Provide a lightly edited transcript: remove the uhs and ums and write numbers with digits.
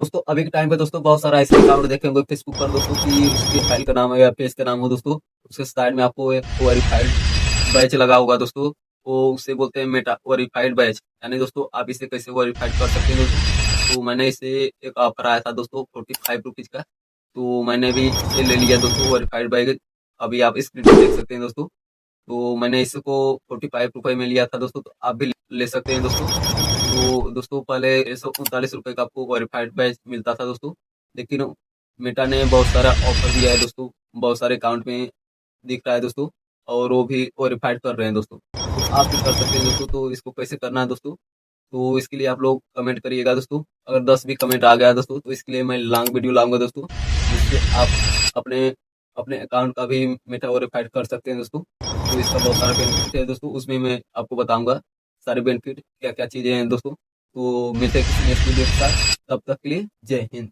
दोस्तों अभी के टाइम पे दोस्तों बहुत सारा ऐसे अकाउंट देखे होंगे फेसबुक पर दोस्तों कि उसके फाइल का नाम है या पेज का नाम हो दोस्तों, उसके साइड में आपको एक वेरीफाइड बैच लगा होगा दोस्तों। वो उसे बोलते हैं मेटा वेरीफाइड बैच, यानी दोस्तों आप इसे कैसे वेरीफाइड कर सकते हैं दोस्तों। तो मैंने इसे एक ऑफर आया था दोस्तों 45 रुपीज़ का, तो मैंने भी इसे ले लिया दोस्तों वेरीफाइड बैच। अभी आप स्क्रीन पर देख सकते हैं दोस्तों। तो मैंने इसको 45 रुपये में लिया था दोस्तों, तो आप भी ले सकते हैं दोस्तों। तो दोस्तों पहले 139 रुपये का आपको वेरीफाइड बैच मिलता था दोस्तों, लेकिन मेटा ने बहुत सारा ऑफर दिया है दोस्तों, बहुत सारे अकाउंट में दिख रहा है दोस्तों, और वो भी वेरीफाइड कर रहे हैं दोस्तों। तो आप भी कर सकते हैं दोस्तों। तो इसको कैसे करना है दोस्तों, तो इसके लिए आप लोग कमेंट करिएगा दोस्तों। अगर 10 भी कमेंट आ गया दोस्तों तो इसके लिए मैं लॉन्ग वीडियो लाऊंगा दोस्तों, जिससे आप अपने अपने अकाउंट का भी मेटा वेरीफाइड कर सकते हैं दोस्तों। तो इसका बहुत सारा बेनिफिट है दोस्तों, उसमें मैं आपको बताऊंगा सारे बेनिफिट क्या क्या चीज़ें हैं दोस्तों। तो मिलते हैं किसी नेक्स्ट वीडियो के साथ, तब तक के लिए जय हिंद।